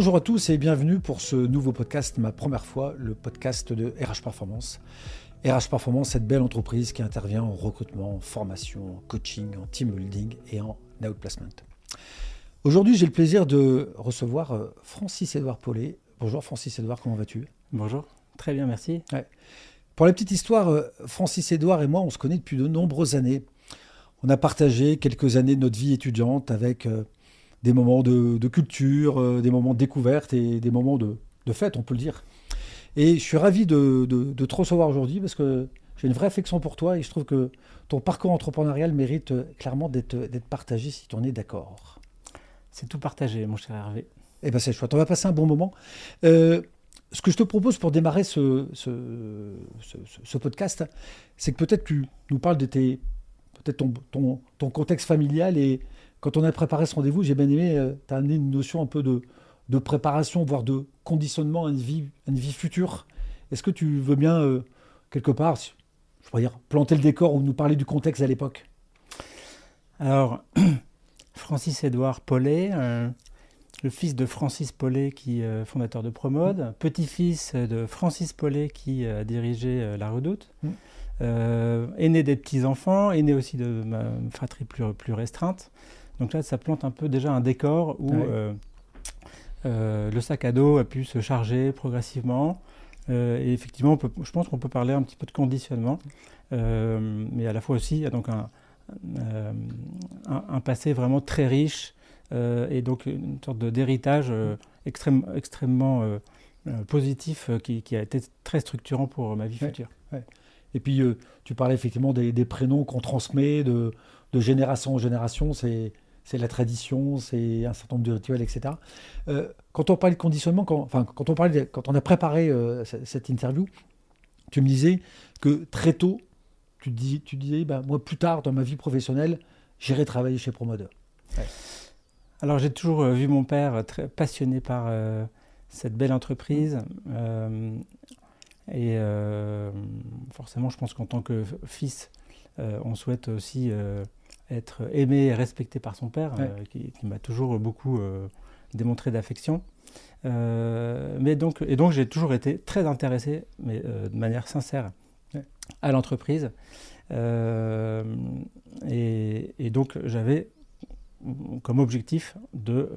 Bonjour à tous et bienvenue pour ce nouveau podcast, ma première fois, le podcast de RH Performance. RH Performance, cette belle entreprise qui intervient en recrutement, en formation, en coaching, en team building et en outplacement. Aujourd'hui, j'ai le plaisir de recevoir Francis-Édouard Paulet. Bonjour Francis-Édouard, comment vas-tu ? Bonjour, très bien, merci. Ouais. Pour la petite histoire, Francis-Édouard et moi, on se connaît depuis de nombreuses années. On a partagé quelques années de notre vie étudiante avec des moments de culture, des moments de découverte et des moments de fête, on peut le dire. Et je suis ravi de te recevoir aujourd'hui parce que j'ai une vraie affection pour toi et je trouve que ton parcours entrepreneurial mérite clairement d'être partagé si tu en es d'accord. C'est tout partagé, mon cher Hervé. Eh bien, c'est chouette. On va passer un bon moment. Ce que je te propose pour démarrer ce podcast, c'est que peut-être tu nous parles de peut-être ton contexte familial. Et quand on a préparé ce rendez-vous, j'ai bien aimé, tu as amené une notion un peu de préparation, voire de conditionnement à une vie future. Est-ce que tu veux bien, quelque part, je pourrais dire, planter le décor ou nous parler du contexte à l'époque ? Alors, Francis-Édouard Paulet, le fils de Francis Paulet, qui est fondateur de Promode, petit-fils de Francis Paulet, qui a dirigé La Redoute, aîné des petits-enfants, aîné aussi de ma fratrie plus restreinte. Donc là, ça plante un peu déjà un décor où le sac à dos a pu se charger progressivement. Et effectivement, je pense qu'on peut parler un petit peu de conditionnement, mais à la fois aussi, il y a donc un passé vraiment très riche et donc une sorte d'héritage extrêmement positif qui a été très structurant pour ma vie future. Ouais. Et puis, tu parlais effectivement des prénoms qu'on transmet de génération en génération, c'est la tradition, c'est un certain nombre de rituels, etc. Quand on parlait de conditionnement, quand on a préparé cette interview, tu me disais que très tôt, tu disais, moi plus tard dans ma vie professionnelle, j'irai travailler chez Promode. Ouais. Alors j'ai toujours vu mon père très passionné par cette belle entreprise. Et forcément, je pense qu'en tant que fils, on souhaite aussi être aimé et respecté par son père, qui m'a toujours beaucoup démontré d'affection. Donc j'ai toujours été très intéressé, mais de manière sincère, à l'entreprise. Et donc j'avais comme objectif de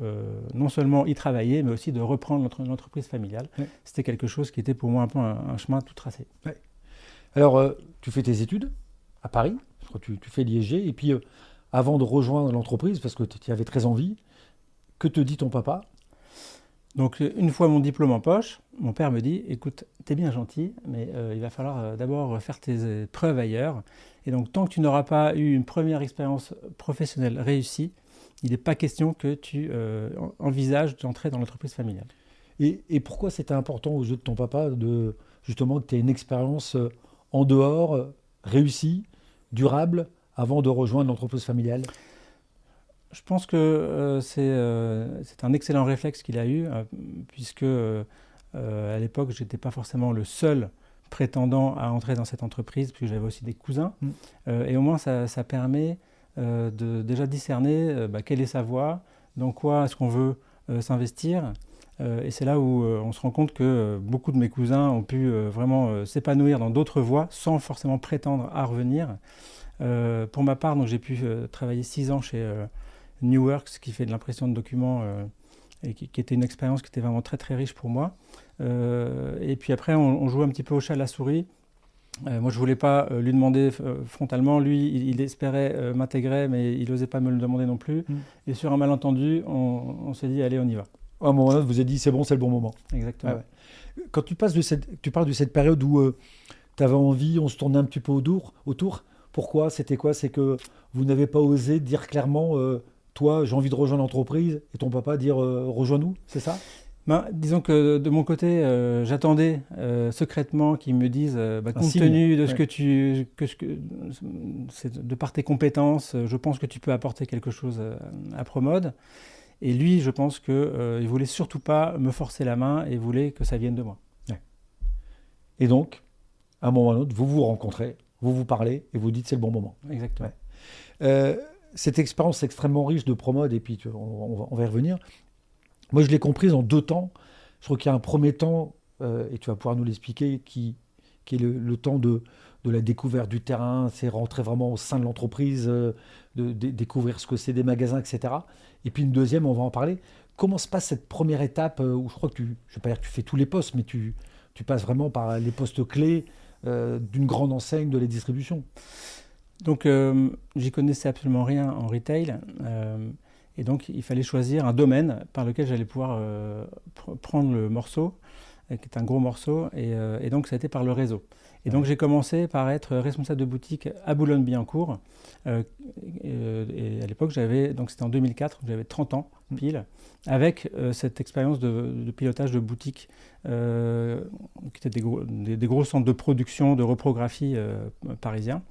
non seulement y travailler, mais aussi de reprendre l'entreprise familiale. C'était quelque chose qui était pour moi un peu un chemin tout tracé. Alors, tu fais tes études à Paris, tu fais l'IEG, et puis avant de rejoindre l'entreprise, parce que tu avais très envie, que te dit ton papa ? Donc une fois mon diplôme en poche, mon père me dit « Écoute, t'es bien gentil, mais il va falloir d'abord faire tes preuves ailleurs. Et donc tant que tu n'auras pas eu une première expérience professionnelle réussie, il n'est pas question que tu envisages d'entrer dans l'entreprise familiale. » Et pourquoi c'était important aux yeux de ton papa justement que tu aies une expérience en dehors, réussie, durable, avant de rejoindre l'entreprise familiale ? Je pense que c'est un excellent réflexe qu'il a eu, puisque à l'époque, je n'étais pas forcément le seul prétendant à entrer dans cette entreprise, puisque j'avais aussi des cousins. Et au moins, ça permet de déjà discerner quelle est sa voie, dans quoi est-ce qu'on veut s'investir. Et c'est là où on se rend compte que beaucoup de mes cousins ont pu vraiment s'épanouir dans d'autres voies, sans forcément prétendre à revenir. Pour ma part, donc, j'ai pu travailler 6 ans chez Newworks, qui fait de l'impression de documents et qui était une expérience qui était vraiment très très riche pour moi. Et puis après, on jouait un petit peu au chat à la souris. Moi, je ne voulais pas lui demander frontalement. Lui, il espérait m'intégrer, mais il n'osait pas me le demander non plus. Et sur un malentendu, on s'est dit, allez, on y va. À un moment donné, vous avez dit, c'est bon, c'est le bon moment. Exactement. Quand tu parles de cette période où tu avais envie, on se tournait un petit peu autour. Pourquoi ? C'était quoi ? C'est que vous n'avez pas osé dire clairement, toi, j'ai envie de rejoindre l'entreprise, et ton papa dire, rejoins-nous, c'est ça ? Disons que de mon côté, j'attendais secrètement qu'ils me disent, compte tenu de ce de par tes compétences, je pense que tu peux apporter quelque chose à Promode. Et lui, je pense qu'il voulait surtout pas me forcer la main et voulait que ça vienne de moi. Et donc, à un moment ou à un autre, vous vous rencontrez, vous parlez et vous dites c'est le bon moment. Exactement. Cette expérience extrêmement riche de Promode, et puis on va y revenir, Moi, je l'ai comprise en 2 temps. Je crois qu'il y a un premier temps, et tu vas pouvoir nous l'expliquer, qui est le temps de la découverte du terrain, c'est rentrer vraiment au sein de l'entreprise, de découvrir ce que c'est des magasins, etc. Et puis une deuxième, on va en parler. Comment se passe cette première étape où je crois que je ne vais pas dire que tu fais tous les postes, mais tu passes vraiment par les postes clés d'une grande enseigne de la distribution. Donc, j'y connaissais absolument rien en retail. Et donc, il fallait choisir un domaine par lequel j'allais pouvoir prendre le morceau, qui est un gros morceau. Et donc, ça a été par le réseau. Et donc, j'ai commencé par être responsable de boutique à Boulogne-Billancourt. Et à l'époque, donc c'était en 2004, j'avais 30 ans pile, avec cette expérience de pilotage de boutique, qui étaient des gros centres de production, de reprographie parisiens.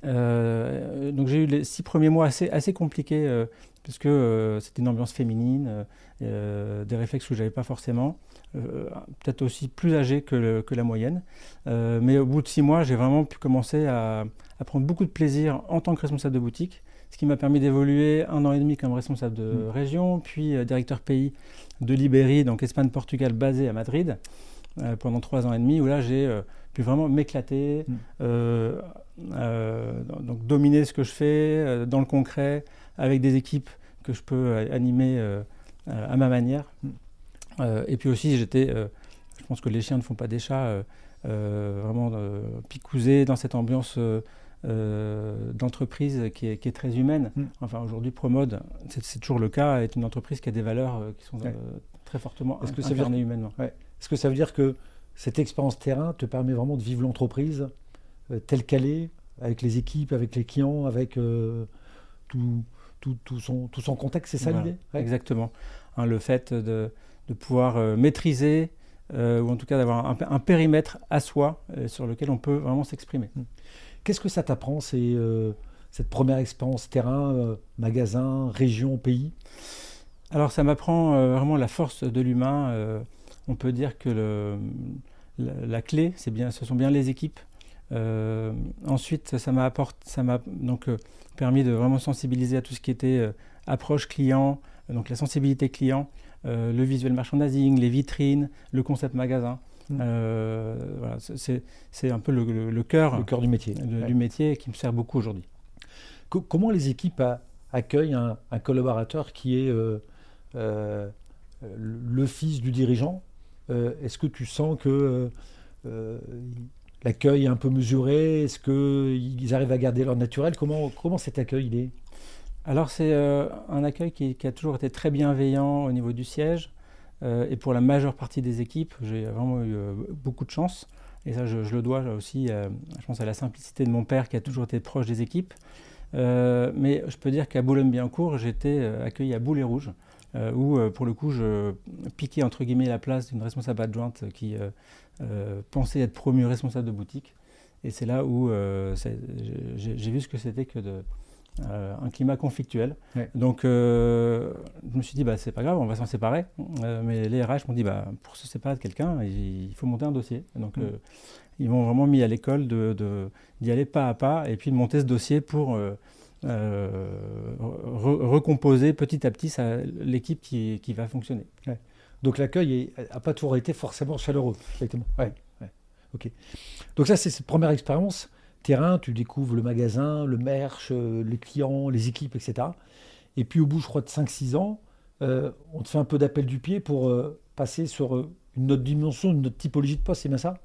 Donc j'ai eu les 6 premiers mois assez compliqués, puisque c'était une ambiance féminine, des réflexes que je n'avais pas forcément, peut-être aussi plus âgé que la moyenne. Mais au bout de 6 mois, j'ai vraiment pu commencer à prendre beaucoup de plaisir en tant que responsable de boutique, ce qui m'a permis d'évoluer 1 an et demi comme responsable de région, puis directeur pays de l'Ibérie, donc Espagne-Portugal, basé à Madrid, pendant 3 ans et demi, où là j'ai pu vraiment m'éclater, donc dominer ce que je fais dans le concret, avec des équipes que je peux animer à ma manière. Et puis aussi, je pense que les chiens ne font pas des chats, vraiment picousé dans cette ambiance d'entreprise qui est très humaine. Enfin, aujourd'hui, Promode, c'est toujours le cas, est une entreprise qui a des valeurs qui sont très fortement incarnées humainement. Est-ce que ça veut dire que cette expérience terrain te permet vraiment de vivre l'entreprise telle qu'elle est, avec les équipes, avec les clients, avec tout son contexte, c'est ça l'idée ? Exactement. Le fait de pouvoir maîtriser, ou en tout cas d'avoir un périmètre à soi sur lequel on peut vraiment s'exprimer. Qu'est-ce que ça t'apprend, cette première expérience terrain, magasin, région, pays ? Alors ça m'apprend vraiment la force de l'humain. On peut dire que la clé, ce sont bien les équipes. Ensuite, ça m'a donc permis de vraiment sensibiliser à tout ce qui était approche client, donc la sensibilité client, le visuel merchandising, les vitrines, le concept magasin. Voilà, c'est un peu le cœur du métier, du métier qui me sert beaucoup aujourd'hui. Comment les équipes accueillent un collaborateur qui est le fils du dirigeant ? Est-ce que tu sens que l'accueil est un peu mesuré ? Est-ce qu'ils arrivent à garder leur naturel ? Comment cet accueil il est ? Alors c'est un accueil qui a toujours été très bienveillant au niveau du siège, et pour la majeure partie des équipes, j'ai vraiment eu beaucoup de chance. Et ça, je le dois aussi, je pense, à la simplicité de mon père qui a toujours été proche des équipes. Mais je peux dire qu'à Boulogne-Billancourt, j'étais accueilli à Boulet Rouge, où pour le coup je piquais entre guillemets la place d'une responsable adjointe qui pensait être promue responsable de boutique. Et c'est là où j'ai vu ce que c'était que un climat conflictuel. Donc je me suis dit c'est pas grave, on va s'en séparer. Mais les RH m'ont dit pour se séparer de quelqu'un, il faut monter un dossier. Donc ils m'ont vraiment mis à l'école d'y aller pas à pas et puis de monter ce dossier pour recomposer petit à petit l'équipe qui va fonctionner. Donc l'accueil n'a pas toujours été forcément chaleureux. Okay. Donc ça, c'est cette première expérience terrain, tu découvres le magasin, le merch, les clients, les équipes, etc. Et puis au bout, je crois, de 5-6 ans, on te fait un peu d'appel du pied pour passer sur une autre dimension, une autre typologie de poste, c'est bien ça ?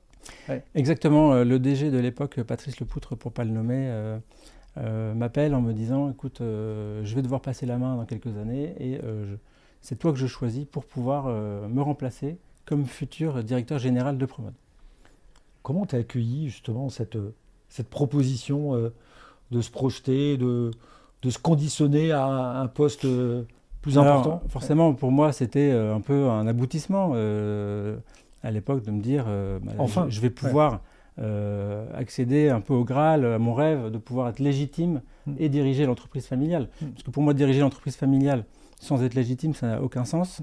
Exactement. Le DG de l'époque, Patrice Lepoutre, pour ne pas le nommer, m'appelle en me disant « Écoute, je vais devoir passer la main dans quelques années et c'est toi que je choisis pour pouvoir me remplacer comme futur directeur général de Promode. » Comment tu as accueilli justement cette proposition de se projeter, de se conditionner à un poste plus important ? Forcément, pour moi, c'était un peu un aboutissement à l'époque de me dire enfin, je vais pouvoir accéder un peu au Graal, à mon rêve de pouvoir être légitime et diriger l'entreprise familiale. Parce que pour moi, diriger l'entreprise familiale sans être légitime, ça n'a aucun sens.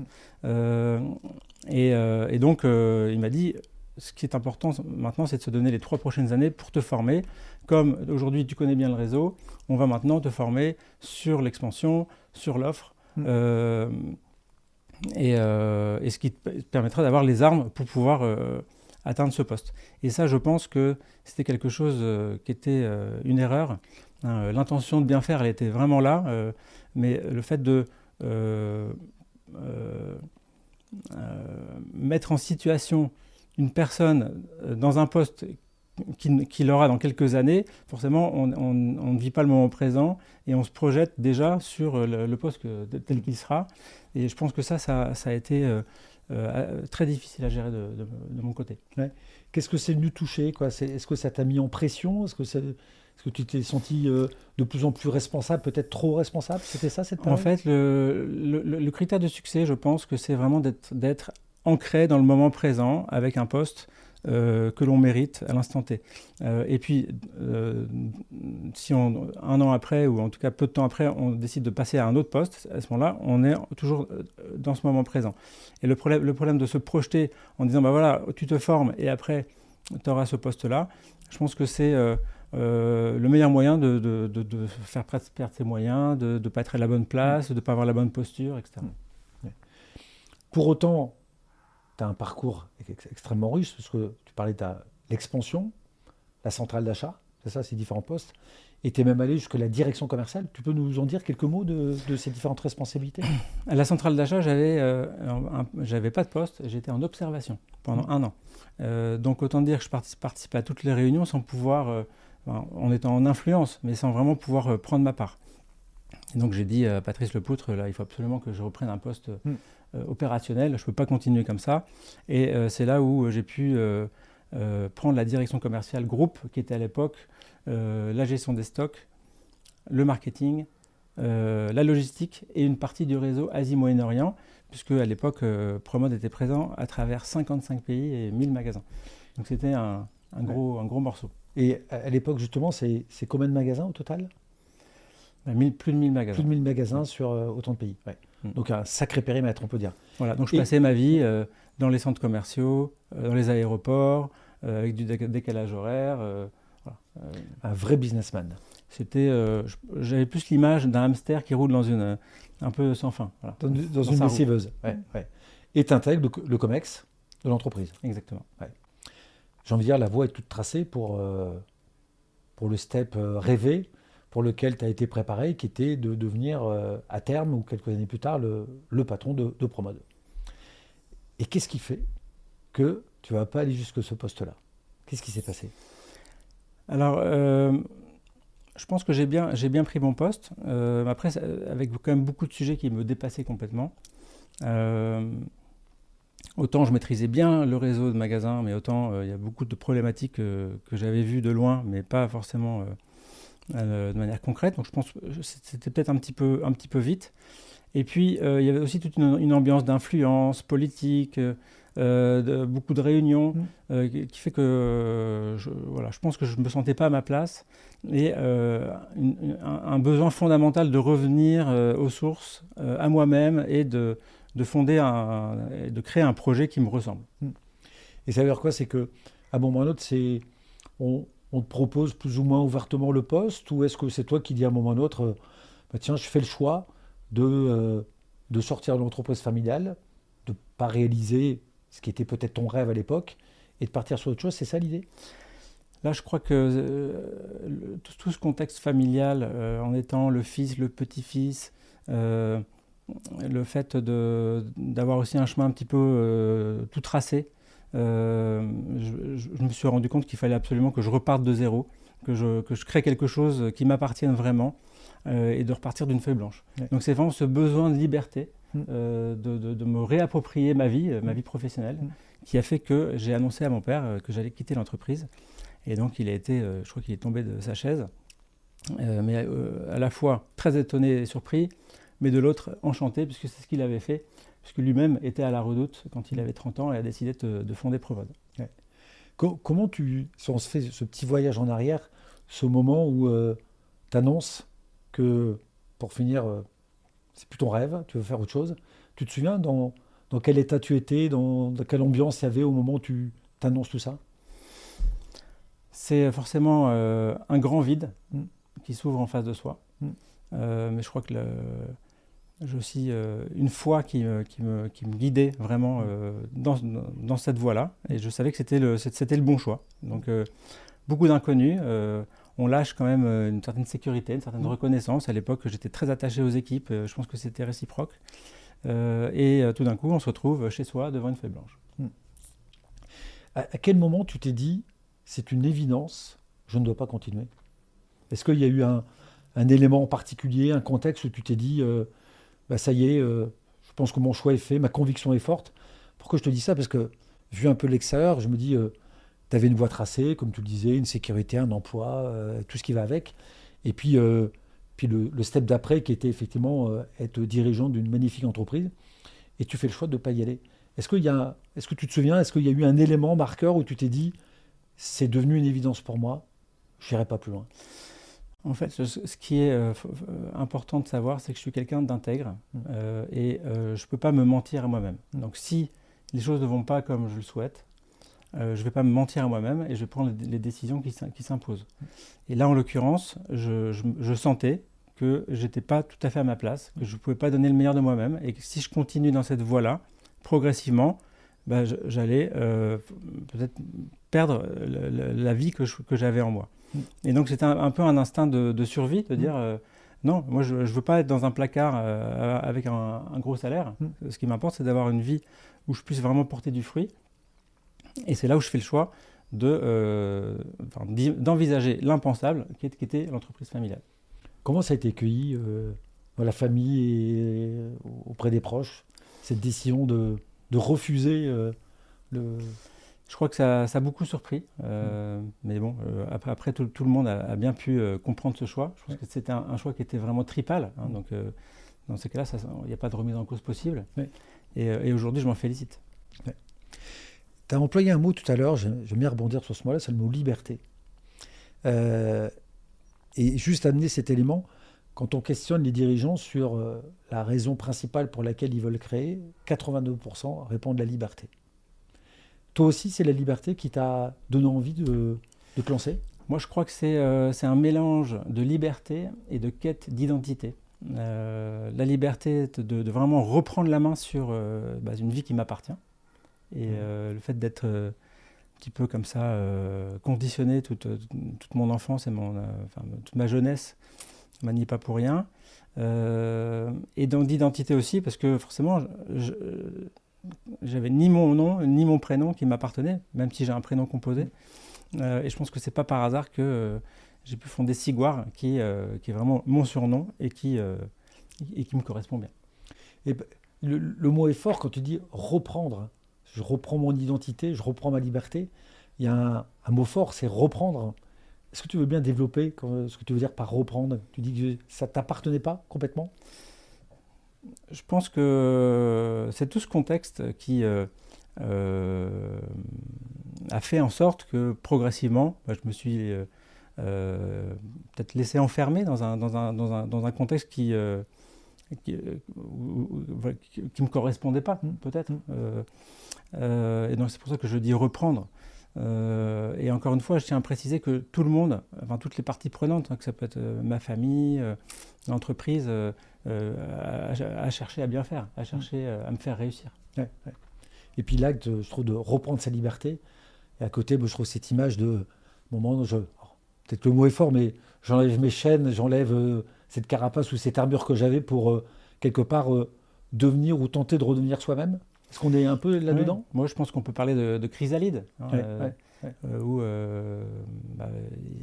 Et donc, il m'a dit, ce qui est important maintenant, c'est de se donner les 3 prochaines années pour te former. Comme aujourd'hui, tu connais bien le réseau, on va maintenant te former sur l'expansion, sur l'offre. et ce qui te permettra d'avoir les armes pour pouvoir atteindre ce poste. Et ça, je pense que c'était quelque chose qui était une erreur. Hein, l'intention de bien faire, elle était vraiment là, mais le fait de mettre en situation une personne dans un poste qu'il aura dans quelques années, forcément, on ne vit pas le moment présent et on se projette déjà sur le poste tel qu'il sera. Et je pense que ça a été très difficile à gérer de mon côté. Ouais. Qu'est-ce que c'est venu toucher, quoi? Est-ce que ça t'a mis en pression? Est-ce que tu t'es senti de plus en plus responsable, peut-être trop responsable? C'était ça, cette période? En fait, le critère de succès, je pense que c'est vraiment d'être ancré dans le moment présent avec un poste que l'on mérite à l'instant T. Et puis, si un an après, ou en tout cas peu de temps après, on décide de passer à un autre poste, à ce moment-là, on est toujours dans ce moment présent. Et le problème de se projeter en disant, bah voilà, tu te formes et après, tu auras ce poste-là, je pense que c'est le meilleur moyen de faire perdre ses moyens, de ne pas être à la bonne place, de ne pas avoir la bonne posture, etc. Pour autant, tu as un parcours extrêmement riche, parce que tu parlais de l'expansion, la centrale d'achat, c'est ça, ces différents postes, et tu es même allé jusqu'à la direction commerciale. Tu peux nous en dire quelques mots de ces différentes responsabilités? À la centrale d'achat, j'avais pas de poste, j'étais en observation pendant un an. Donc autant dire que je participais à toutes les réunions sans pouvoir, en étant en influence, mais sans vraiment pouvoir prendre ma part. Et donc j'ai dit à Patrice Lepoutre, là, il faut absolument que je reprenne un poste opérationnel, je ne peux pas continuer comme ça. Et c'est là où j'ai pu prendre la direction commerciale groupe, qui était à l'époque la gestion des stocks, le marketing, la logistique et une partie du réseau Asie-Moyen-Orient, puisque à l'époque, Promode était présent à travers 55 pays et 1000 magasins. Donc c'était un gros morceau. Et à l'époque, justement, c'est combien de magasins au total? Plus de 1000 magasins. Plus de 1000 magasins sur autant de pays. Ouais. Donc un sacré périmètre, on peut dire. Voilà, donc je passais ma vie dans les centres commerciaux, dans les aéroports, avec du décalage horaire. Un vrai businessman. J'avais plus l'image d'un hamster qui roule un peu sans fin. Voilà, dans une lessiveuse. Ouais. Et tu intègres le COMEX de l'entreprise. Exactement. Ouais. J'ai envie de dire, la voie est toute tracée pour le step rêvé, pour lequel tu as été préparé, qui était de devenir à terme, ou quelques années plus tard, le patron de Promode. Et qu'est-ce qui fait que tu ne vas pas aller jusque ce poste-là? Qu'est-ce qui s'est passé? Alors, je pense que j'ai bien pris mon poste. Après, avec quand même beaucoup de sujets qui me dépassaient complètement. Autant je maîtrisais bien le réseau de magasins, mais autant il y a beaucoup de problématiques que j'avais vues de loin, mais pas forcément de manière concrète. Donc je pense que c'était peut-être un petit peu vite. Et puis il y avait aussi toute une ambiance d'influence politique, beaucoup de réunions, qui fait que je pense que je ne me sentais pas à ma place. Et un besoin fondamental de revenir aux sources, à moi-même, et de créer un projet qui me ressemble. Et ça veut dire quoi? C'est qu'à un moment ou à un autre, on te propose plus ou moins ouvertement le poste, ou est-ce que c'est toi qui dis à un moment ou à un autre, tiens, je fais le choix de sortir de l'entreprise familiale, de ne pas réaliser ce qui était peut-être ton rêve à l'époque, et de partir sur autre chose? C'est ça l'idée? Là, je crois que tout ce contexte familial, en étant le fils, le petit-fils, le fait d'avoir aussi un chemin un petit peu tout tracé, je me suis rendu compte qu'il fallait absolument que je reparte de zéro, que je crée quelque chose qui m'appartienne vraiment, et de repartir d'une feuille blanche. Ouais. Donc c'est vraiment ce besoin de liberté, de me réapproprier ma vie professionnelle, qui a fait que j'ai annoncé à mon père que j'allais quitter l'entreprise. Et donc je crois qu'il est tombé de sa chaise, mais à la fois très étonné et surpris, mais de l'autre enchanté, puisque c'est ce qu'il avait fait, puisque lui-même était à la Redoute quand il avait 30 ans et a décidé de fonder Promode. Ouais. Comment si on se fait ce petit voyage en arrière, ce moment où tu annonces que, pour finir, c'est plus ton rêve, tu veux faire autre chose, tu te souviens dans quel état tu étais, dans quelle ambiance il y avait au moment où tu t'annonces tout ça? C'est forcément un grand vide qui s'ouvre en face de soi. Mais je crois que j'ai aussi une foi qui me guidait vraiment dans cette voie-là. Et je savais que c'était le bon choix. Donc, beaucoup d'inconnus. On lâche quand même une certaine sécurité, une certaine reconnaissance. À l'époque, j'étais très attaché aux équipes. Je pense que c'était réciproque. Et tout d'un coup, on se retrouve chez soi devant une feuille blanche. À quel moment tu t'es dit, c'est une évidence, je ne dois pas continuer? Est-ce qu'il y a eu un élément particulier, un contexte où tu t'es dit, ça y est, je pense que mon choix est fait, ma conviction est forte? Pourquoi je te dis ça? Parce que, vu un peu l'extérieur, je me dis, tu avais une voie tracée, comme tu le disais, une sécurité, un emploi, tout ce qui va avec. Et puis le step d'après, qui était effectivement être dirigeant d'une magnifique entreprise. Et tu fais le choix de ne pas y aller. Est-ce que tu te souviens, est-ce qu'il y a eu un élément marqueur où tu t'es dit, c'est devenu une évidence pour moi, je n'irai pas plus loin? En fait, ce qui est important de savoir, c'est que je suis quelqu'un d'intègre et je ne peux pas me mentir à moi-même. Donc si les choses ne vont pas comme je le souhaite, je ne vais pas me mentir à moi-même et je vais prendre les décisions qui s'imposent. Et là, en l'occurrence, je sentais que je n'étais pas tout à fait à ma place, que je ne pouvais pas donner le meilleur de moi-même et que si je continue dans cette voie-là, progressivement, j'allais peut-être perdre la vie que j'avais en moi. Et donc c'était un peu un instinct de survie, de dire non, moi je ne veux pas être dans un placard avec un gros salaire. Ce qui m'importe, c'est d'avoir une vie où je puisse vraiment porter du fruit. Et c'est là où je fais le choix d'envisager l'impensable qui était l'entreprise familiale. Comment ça a été accueilli dans la famille et auprès des proches, cette décision de refuser le... Je crois que ça a beaucoup surpris, mais bon, après tout le monde a bien pu comprendre ce choix. Je pense que c'était un choix qui était vraiment tripal, hein, donc dans ces cas-là, il n'y a pas de remise en cause possible. Et aujourd'hui, je m'en félicite. Tu as employé un mot tout à l'heure, j'aime bien rebondir sur ce mot-là, c'est le mot liberté. Et juste amener cet élément, quand on questionne les dirigeants sur la raison principale pour laquelle ils veulent créer, 82% répondent la liberté. Toi aussi, c'est la liberté qui t'a donné envie de te lancer? Moi, je crois que c'est un mélange de liberté et de quête d'identité. La liberté de vraiment reprendre la main sur une vie qui m'appartient. Et le fait d'être un petit peu comme ça, conditionné toute mon enfance et toute ma jeunesse, m'a nie pas pour rien. Et d'identité aussi, parce que forcément, j'avais ni mon nom, ni mon prénom qui m'appartenait, même si j'ai un prénom composé. Et je pense que c'est pas par hasard que j'ai pu fonder Sigouard, qui est vraiment mon surnom et qui me correspond bien. Et le mot est fort quand tu dis reprendre. Je reprends mon identité, je reprends ma liberté. Il y a un mot fort, c'est reprendre. Est-ce que tu veux bien développer ce que tu veux dire par reprendre? Tu dis que ça ne t'appartenait pas complètement? Je pense que c'est tout ce contexte qui a fait en sorte que progressivement, je me suis peut-être laissé enfermer dans un contexte qui ne me correspondait pas, peut-être. Et donc c'est pour ça que je dis reprendre. Et encore une fois, je tiens à préciser que tout le monde, toutes les parties prenantes, que ça peut être ma famille, l'entreprise, a cherché à bien faire, a cherché à me faire réussir. Ouais. Et puis l'acte, je trouve, de reprendre sa liberté. Et à côté, je trouve cette image de moment où peut-être le mot est fort, mais j'enlève mes chaînes, j'enlève cette carapace ou cette armure que j'avais pour quelque part devenir ou tenter de redevenir soi-même. Est-ce qu'on est un peu là-dedans? Moi, je pense qu'on peut parler de chrysalide, où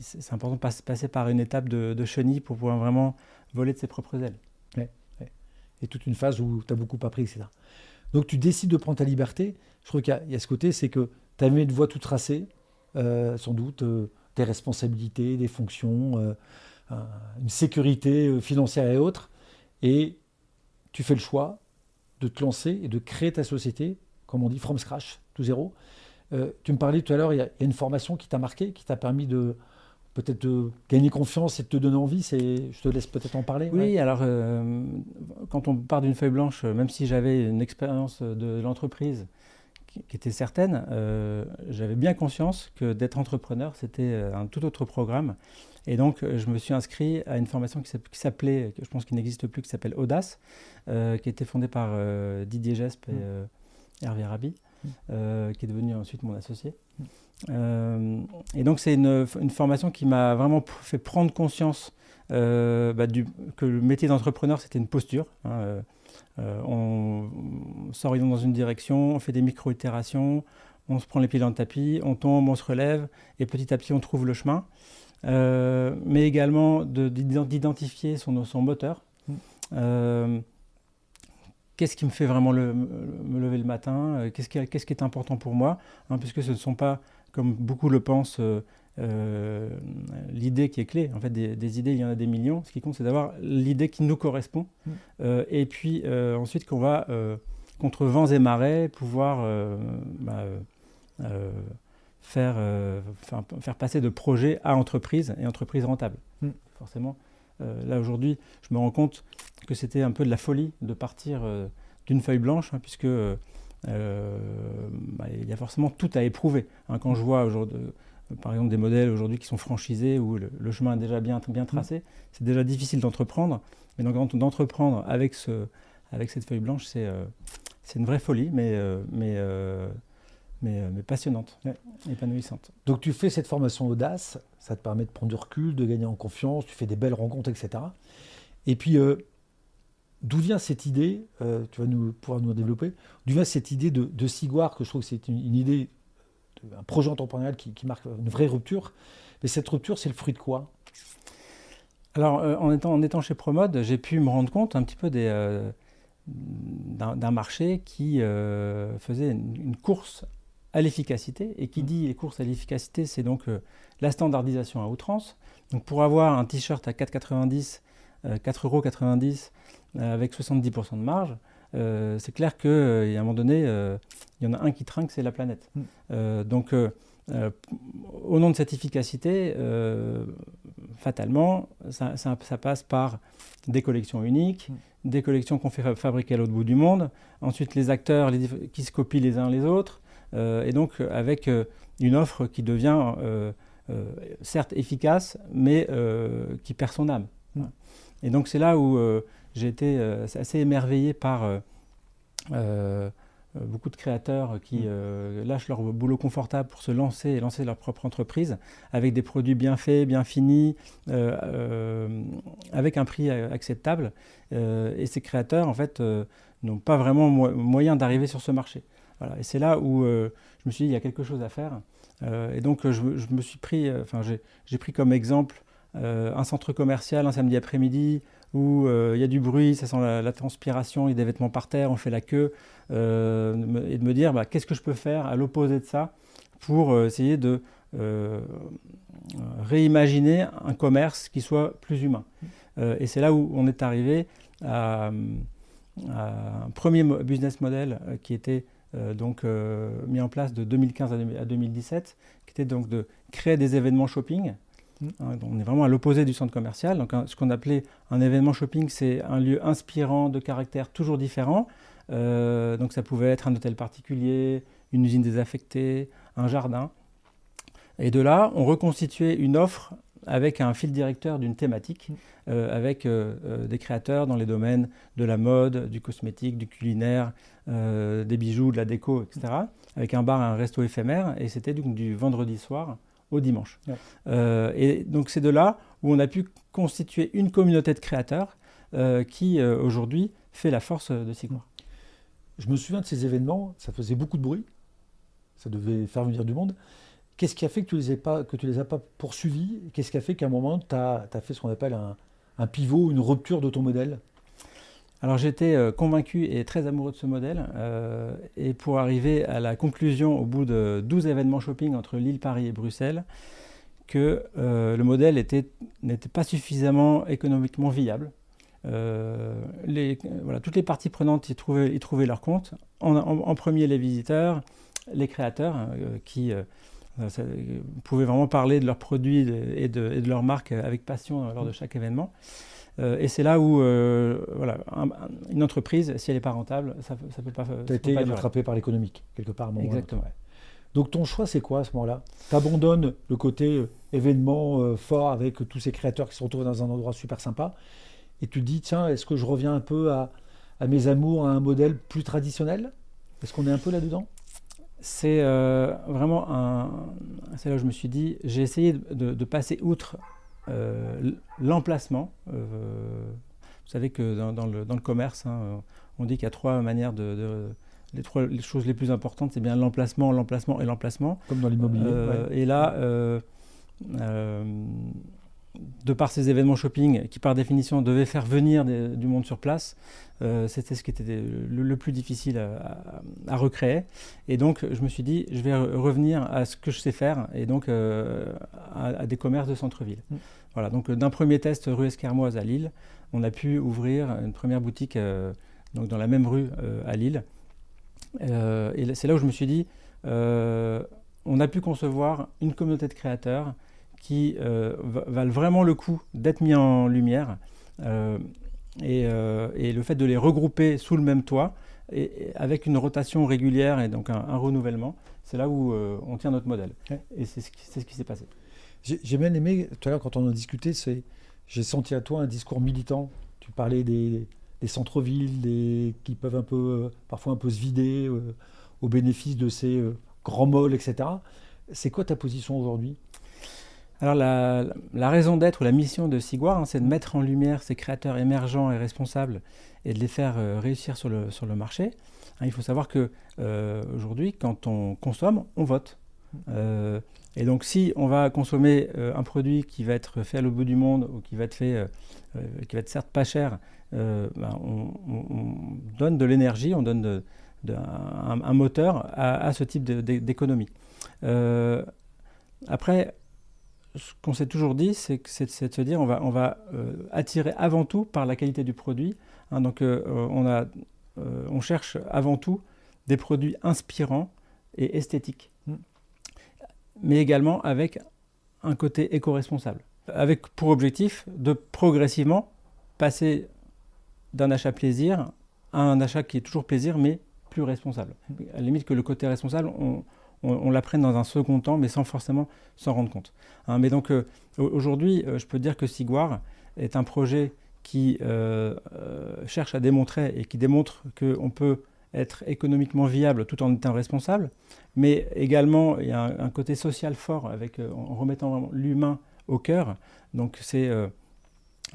c'est important de passer par une étape de chenille pour pouvoir vraiment voler de ses propres ailes. Et toute une phase où tu as beaucoup appris, etc. Donc tu décides de prendre ta liberté. Je trouve qu'il y a ce côté, c'est que tu as mis une voie toute tracée, sans doute des responsabilités, des fonctions, une sécurité financière et autres, et tu fais le choix de te lancer et de créer ta société, comme on dit, from scratch, tout zéro. Tu me parlais tout à l'heure, il y a une formation qui t'a marqué, qui t'a permis de peut-être de gagner confiance et de te donner envie. Je te laisse peut-être en parler. Oui, alors quand on part d'une feuille blanche, même si j'avais une expérience de l'entreprise qui était certaine, j'avais bien conscience que d'être entrepreneur, c'était un tout autre programme Et donc, je me suis inscrit à une formation qui s'appelait, je pense qu'il n'existe plus, qui s'appelle Audace, qui a été fondée par Didier Gesp et Hervé Rabi, qui est devenu ensuite mon associé. Et donc, c'est une formation qui m'a vraiment fait prendre conscience que le métier d'entrepreneur, c'était une posture. On s'oriente dans une direction, on fait des micro-itérations, on se prend les pieds dans le tapis, on tombe, on se relève, et petit à petit, on trouve le chemin. Mais également d'identifier son moteur. Qu'est-ce qui me fait vraiment me lever le matin, qu'est-ce qui est important pour moi, puisque ce ne sont pas, comme beaucoup le pensent, l'idée qui est clé. En fait, des idées, il y en a des millions. Ce qui compte, c'est d'avoir l'idée qui nous correspond. Et puis ensuite, qu'on va, contre vents et marées, pouvoir faire passer de projet à entreprise et entreprise rentable. Forcément, là aujourd'hui, je me rends compte que c'était un peu de la folie de partir d'une feuille blanche, puisque il y a forcément tout à éprouver. Quand je vois aujourd'hui, par exemple, des modèles aujourd'hui qui sont franchisés, où le chemin est déjà bien tracé, c'est déjà difficile d'entreprendre. Mais donc d'entreprendre avec cette feuille blanche, c'est une vraie folie, mais passionnante, épanouissante. Donc tu fais cette formation Audace, ça te permet de prendre du recul, de gagner en confiance, tu fais des belles rencontres, etc. Et puis, d'où vient cette idée, tu vas pouvoir nous développer, d'où vient cette idée de Siguar, que je trouve que c'est une idée, un projet entrepreneurial qui marque une vraie rupture. Mais cette rupture, c'est le fruit de quoi ? Alors, en étant chez Promode, j'ai pu me rendre compte un petit peu d'un marché qui faisait une course à l'efficacité. Et qui dit course à l'efficacité, c'est donc la standardisation à outrance. Donc pour avoir un t-shirt à 4,90 €, avec 70% de marge, c'est clair qu'à un moment donné, il y en a un qui trinque, c'est la planète. Donc au nom de cette efficacité, fatalement, ça passe par des collections uniques, des collections qu'on fait fabriquer à l'autre bout du monde, ensuite les acteurs qui se copient les uns les autres, et donc avec une offre qui devient certes efficace, mais qui perd son âme. Et donc c'est là où j'ai été assez émerveillé par beaucoup de créateurs qui lâchent leur boulot confortable pour se lancer et lancer leur propre entreprise avec des produits bien faits, bien finis, avec un prix acceptable. Et ces créateurs, en fait, n'ont pas vraiment moyen d'arriver sur ce marché. Voilà. Et c'est là où je me suis dit, il y a quelque chose à faire. Et donc, je me suis pris, j'ai pris comme exemple un centre commercial un samedi après-midi où il y a du bruit, ça sent la transpiration, il y a des vêtements par terre, on fait la queue, et de me dire qu'est-ce que je peux faire à l'opposé de ça pour essayer de réimaginer un commerce qui soit plus humain. Et c'est là où on est arrivé à un premier business model qui était mis en place de 2015 à 2017, qui était donc de créer des événements shopping. On est vraiment à l'opposé du centre commercial. Donc, ce qu'on appelait un événement shopping, c'est un lieu inspirant de caractère toujours différent. Donc ça pouvait être un hôtel particulier, une usine désaffectée, un jardin. Et de là, on reconstituait une offre avec un fil directeur d'une thématique, avec des créateurs dans les domaines de la mode, du cosmétique, du culinaire, des bijoux, de la déco, etc. Avec un bar et un resto éphémère. Et c'était donc du vendredi soir au dimanche. Et donc c'est de là où on a pu constituer une communauté de créateurs qui aujourd'hui fait la force de Siguar. Je me souviens de ces événements, ça faisait beaucoup de bruit, ça devait faire venir du monde. Qu'est-ce qui a fait que tu les as pas poursuivis ? Qu'est-ce qui a fait qu'à un moment, tu as fait ce qu'on appelle un pivot, une rupture de ton modèle ? Alors j'étais convaincu et très amoureux de ce modèle. Et pour arriver à la conclusion, au bout de 12 événements shopping entre Lille, Paris et Bruxelles, que le modèle n'était pas suffisamment économiquement viable. Toutes les parties prenantes y trouvaient leur compte. En premier, les visiteurs, les créateurs qui pouvaient vraiment parler de leurs produits et de leur marque avec passion lors de chaque événement. Et c'est là où une entreprise, si elle n'est pas rentable, ça ne peut pas. Tu as été rattrapé par l'économique, quelque part à un moment. Exactement. Donc ton choix, c'est quoi à ce moment-là? Tu abandonnes le côté événement fort avec tous ces créateurs qui se retrouvent dans un endroit super sympa et tu te dis, tiens, est-ce que je reviens un peu à mes amours, à un modèle plus traditionnel? Est-ce qu'on est un peu là-dedans? C'est vraiment c'est là où je me suis dit, j'ai essayé de passer outre l'emplacement. Vous savez que dans le commerce, hein, on dit qu'il y a trois manières les choses les plus importantes, c'est bien l'emplacement, l'emplacement et l'emplacement. Comme dans l'immobilier. Ouais. Et là, de par ces événements shopping qui par définition devaient faire venir du monde sur place, c'était ce qui était le plus difficile à recréer. Et donc je me suis dit, je vais revenir à ce que je sais faire, et donc à des commerces de centre-ville. Voilà, donc d'un premier test rue Esquermoise à Lille, on a pu ouvrir une première boutique donc dans la même rue à Lille. Et c'est là où je me suis dit, on a pu concevoir une communauté de créateurs qui valent vraiment le coup d'être mis en lumière, et le fait de les regrouper sous le même toit, et avec une rotation régulière et donc un renouvellement, c'est là où on tient notre modèle. Ouais. Et c'est ce qui s'est passé. J'ai bien aimé, tout à l'heure quand on en discutait, j'ai senti à toi un discours militant. Tu parlais des centres-villes qui peuvent parfois un peu se vider au bénéfice de ces grands malls, etc. C'est quoi ta position aujourd'hui? Alors la raison d'être ou la mission de Siguar, hein, c'est de mettre en lumière ces créateurs émergents et responsables et de les faire réussir sur le marché. Hein, il faut savoir que aujourd'hui, quand on consomme, on vote. Et donc si on va consommer un produit qui va être fait à l'autre bout du monde ou qui va être certes pas cher, on donne de l'énergie, on donne un moteur à ce type d'économie. Après, ce qu'on s'est toujours dit, c'est de se dire on va attirer avant tout par la qualité du produit. Hein, donc on cherche avant tout des produits inspirants et esthétiques, mais également avec un côté éco-responsable, avec pour objectif de progressivement passer d'un achat plaisir à un achat qui est toujours plaisir mais plus responsable. À la limite que le côté responsable, on la prenne dans un second temps, mais sans forcément s'en rendre compte. Hein, mais donc aujourd'hui, je peux dire que Siguar est un projet qui cherche à démontrer et qui démontre qu'on peut être économiquement viable tout en étant responsable, mais également il y a un côté social fort en remettant vraiment l'humain au cœur. Donc c'est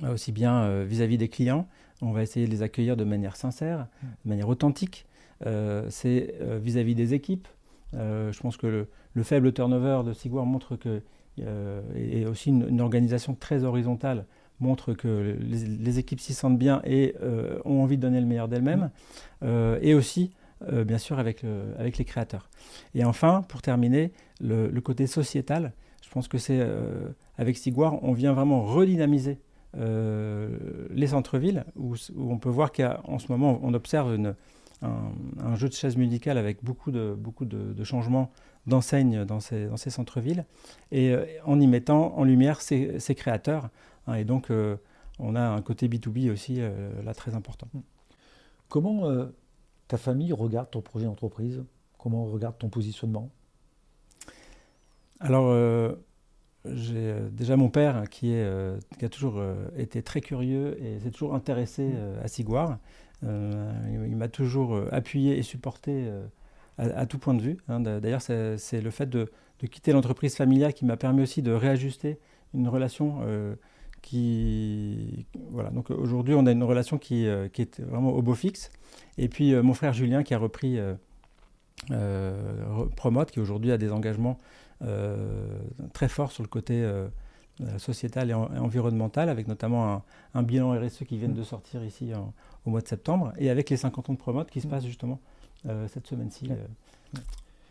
aussi bien vis-à-vis des clients, on va essayer de les accueillir de manière sincère, de manière authentique. C'est vis-à-vis des équipes. Je pense que le faible turnover de Siguar montre que, et aussi une organisation très horizontale, montre que les équipes s'y sentent bien et ont envie de donner le meilleur d'elles-mêmes, et aussi, bien sûr, avec les créateurs. Et enfin, pour terminer, le côté sociétal, je pense que c'est, avec Siguar, on vient vraiment redynamiser les centres-villes, où on peut voir qu'en ce moment, on observe un jeu de chaises musicales avec beaucoup de changements d'enseignes dans ces centres-villes, et en y mettant en lumière ces créateurs. Hein, et donc, on a un côté B2B aussi là très important. Comment ta famille regarde ton projet d'entreprise? Comment regarde ton positionnement? Alors, j'ai déjà mon père qui a toujours été très curieux et s'est toujours intéressé à Siguar. Il m'a toujours appuyé et supporté à tout point de vue. Hein. D'ailleurs, c'est le fait de quitter l'entreprise familiale qui m'a permis aussi de réajuster une relation voilà. Donc aujourd'hui, on a une relation qui est vraiment au beau fixe. Et puis mon frère Julien qui a repris Promote, qui aujourd'hui a des engagements très forts sur le côté sociétal et environnemental, avec notamment un bilan RSE qui vient de sortir ici au mois de septembre, et avec les 50 ans de Promote qui se passent justement cette semaine-ci.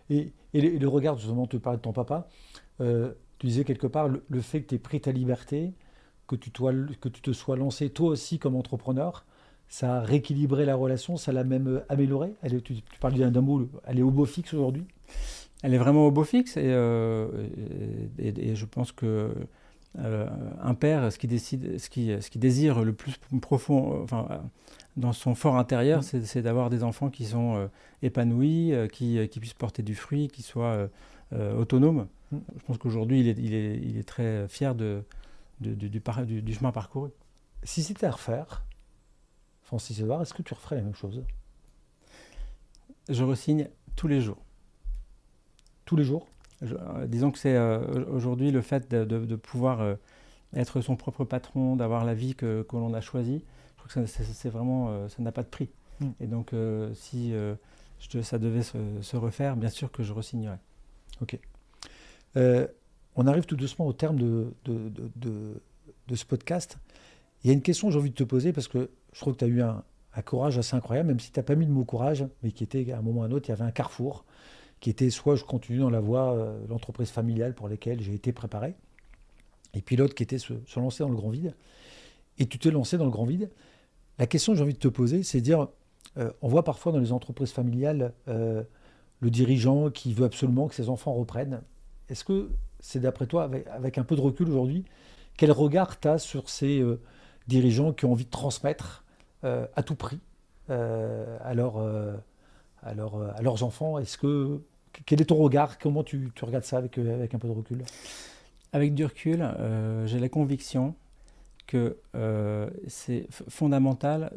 Et le regard, justement, tu parlais de ton papa, tu disais quelque part le fait que tu aies pris ta liberté, que tu te sois lancé toi aussi comme entrepreneur, ça a rééquilibré la relation, ça l'a même améliorée. Tu parles d'un mot, elle est au beau fixe aujourd'hui? Elle est vraiment au beau fixe, et je pense que un père, ce qui désire le plus profond, dans son fort intérieur, c'est d'avoir des enfants qui sont épanouis, qui puissent porter du fruit, qui soient autonomes. Je pense qu'aujourd'hui, il est très fier du chemin parcouru. Si c'était à refaire, Francis Edouard, est-ce que tu referais la même chose? Je re-signe tous les jours. Tous les jours? Disons que c'est aujourd'hui le fait de pouvoir être son propre patron, d'avoir la vie que l'on a choisie. Je trouve que c'est vraiment, ça n'a pas de prix. Et donc, si ça devait se refaire, bien sûr que je re-signerais. Ok. On arrive tout doucement au terme de ce podcast. Il y a une question que j'ai envie de te poser parce que je trouve que tu as eu un courage assez incroyable, même si tu n'as pas mis le mot courage, mais qui était à un moment ou à un autre, il y avait un carrefour qui était soit je continue dans la voie, l'entreprise familiale pour laquelle j'ai été préparé, et puis l'autre qui était se lancer dans le grand vide. Et tu t'es lancé dans le grand vide. La question que j'ai envie de te poser, c'est de dire, on voit parfois dans les entreprises familiales le dirigeant qui veut absolument que ses enfants reprennent. Est-ce que c'est d'après toi, avec un peu de recul aujourd'hui, quel regard tu as sur ces dirigeants qui ont envie de transmettre à tout prix à leurs enfants? Quel est ton regard? Comment tu regardes ça avec un peu de recul? Avec du recul, j'ai la conviction que c'est fondamental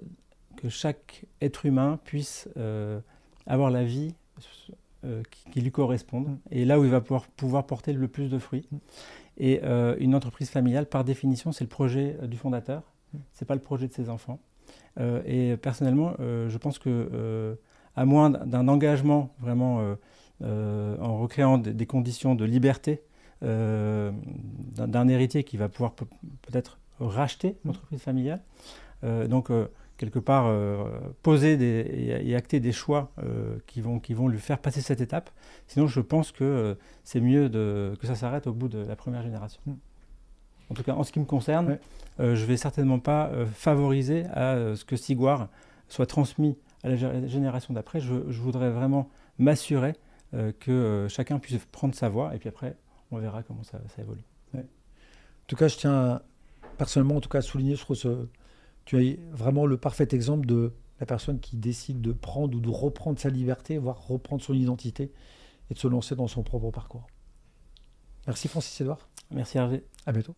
que chaque être humain puisse avoir la vie qui lui corresponde et là où il va pouvoir porter le plus de fruits. Et une entreprise familiale, par définition, c'est le projet du fondateur, c'est pas le projet de ses enfants. Et personnellement, je pense que à moins d'un engagement vraiment en recréant des conditions de liberté d'un héritier qui va pouvoir peut-être racheter l'entreprise familiale, donc quelque part poser et acter des choix qui vont lui faire passer cette étape. Sinon, je pense que c'est mieux que ça s'arrête au bout de la première génération. En tout cas, en ce qui me concerne, je ne vais certainement pas favoriser à ce que Sigouard soit transmis à la génération d'après. Je voudrais vraiment m'assurer que chacun puisse prendre sa voie et puis après, on verra comment ça évolue. En tout cas, je tiens personnellement à souligner, je trouve tu as vraiment le parfait exemple de la personne qui décide de prendre ou de reprendre sa liberté, voire reprendre son identité et de se lancer dans son propre parcours. Merci Francis Edouard. Merci Hervé. À bientôt.